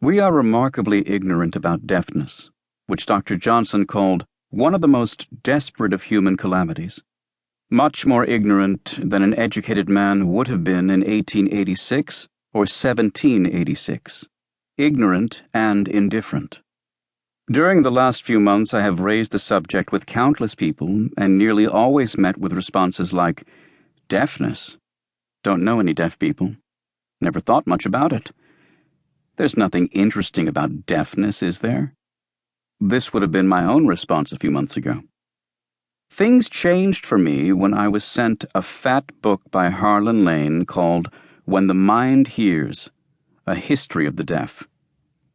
We are remarkably ignorant about deafness, which Dr. Johnson called one of the most desperate of human calamities. Much more ignorant than an educated man would have been in 1886 or 1786. Ignorant and indifferent. During the last few months, I have raised the subject with countless people and nearly always met with responses like, "Deafness? Don't know any deaf people. Never thought much about it. There's nothing interesting about deafness, is there?" This would have been my own response a few months ago. Things changed for me when I was sent a fat book by Harlan Lane called When the Mind Hears, A History of the Deaf,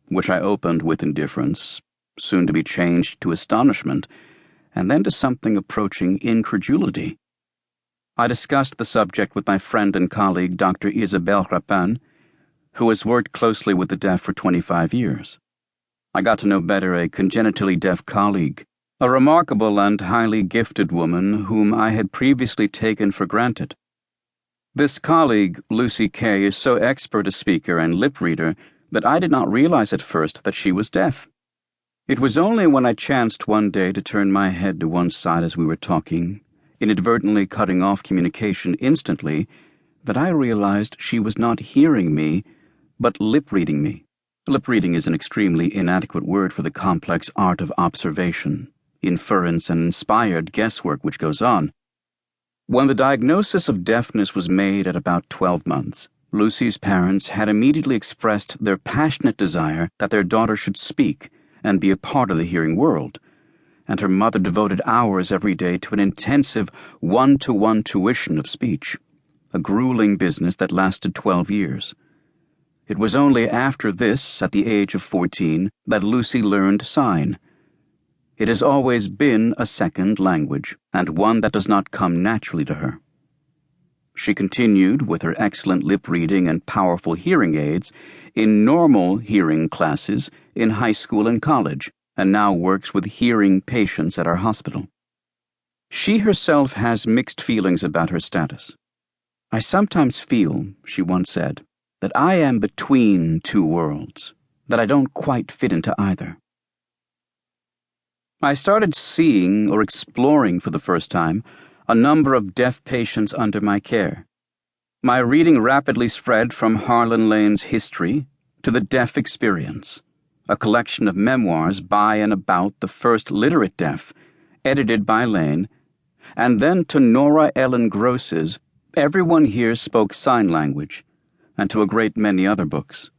which I opened with indifference, soon to be changed to astonishment, and then to something approaching incredulity. I discussed the subject with my friend and colleague Dr. Isabelle Rapin, who has worked closely with the deaf for 25 years. I got to know better a congenitally deaf colleague, a remarkable and highly gifted woman whom I had previously taken for granted. This colleague, Lucy Kay, is so expert a speaker and lip reader that I did not realize at first that she was deaf. It was only when I chanced one day to turn my head to one side as we were talking, inadvertently cutting off communication instantly, that I realized she was not hearing me, but lip-reading me. Lip-reading is an extremely inadequate word for the complex art of observation, inference, and inspired guesswork which goes on. When the diagnosis of deafness was made at about 12 months, Lucy's parents had immediately expressed their passionate desire that their daughter should speak and be a part of the hearing world, and her mother devoted hours every day to an intensive one-to-one tuition of speech, a grueling business that lasted 12 years. It was only after this, at the age of 14, that Lucy learned sign. It has always been a second language, and one that does not come naturally to her. She continued, with her excellent lip reading and powerful hearing aids, in normal hearing classes in high school and college, and now works with hearing patients at our hospital. She herself has mixed feelings about her status. "I sometimes feel," she once said, "that I am between two worlds, that I don't quite fit into either." I started seeing or exploring for the first time a number of deaf patients under my care. My reading rapidly spread from Harlan Lane's History to The Deaf Experience, a collection of memoirs by and about the first literate deaf, edited by Lane, and then to Nora Ellen Gross's Everyone Here Spoke Sign Language, and to a great many other books.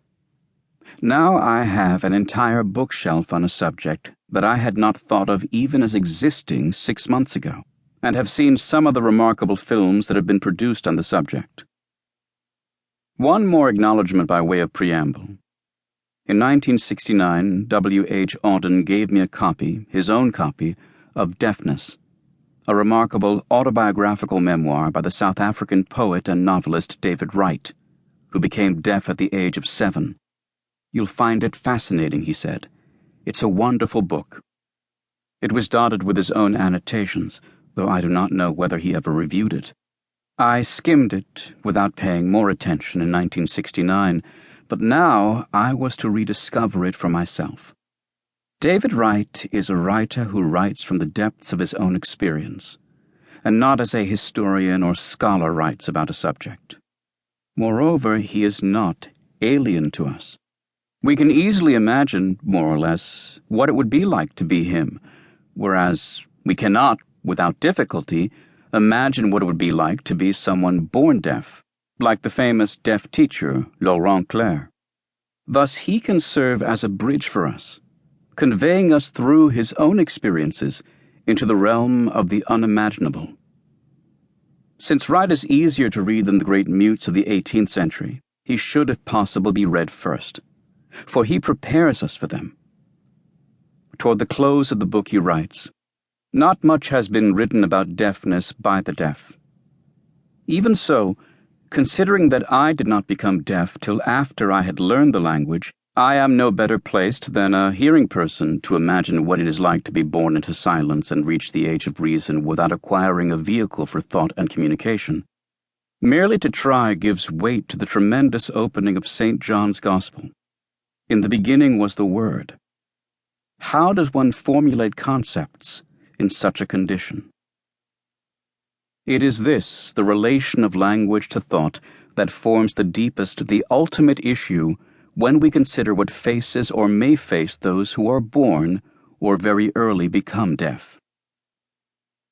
Now I have an entire bookshelf on a subject that I had not thought of even as existing 6 months ago, and have seen some of the remarkable films that have been produced on the subject. One more acknowledgement by way of preamble. In 1969, W. H. Auden gave me a copy, his own copy, of Deafness, a remarkable autobiographical memoir by the South African poet and novelist David Wright, who became deaf at the age of 7. "You'll find it fascinating," he said. "It's a wonderful book." It was dotted with his own annotations, though I do not know whether he ever reviewed it. I skimmed it without paying more attention in 1969, but now I was to rediscover it for myself. David Wright is a writer who writes from the depths of his own experience, and not as a historian or scholar writes about a subject. Moreover, he is not alien to us. We can easily imagine, more or less, what it would be like to be him, whereas we cannot, without difficulty, imagine what it would be like to be someone born deaf, like the famous deaf teacher Laurent Clerc. Thus he can serve as a bridge for us, conveying us through his own experiences into the realm of the unimaginable. Since Wright is easier to read than the great mutes of the 18th century, he should, if possible, be read first, for he prepares us for them. Toward the close of the book he writes, "Not much has been written about deafness by the deaf. Even so, considering that I did not become deaf till after I had learned the language, I am no better placed than a hearing person to imagine what it is like to be born into silence and reach the age of reason without acquiring a vehicle for thought and communication. Merely to try gives weight to the tremendous opening of St. John's Gospel. In the beginning was the Word. How does one formulate concepts in such a condition? It is this, the relation of language to thought, that forms the deepest, the ultimate issue when we consider what faces or may face those who are born or very early become deaf.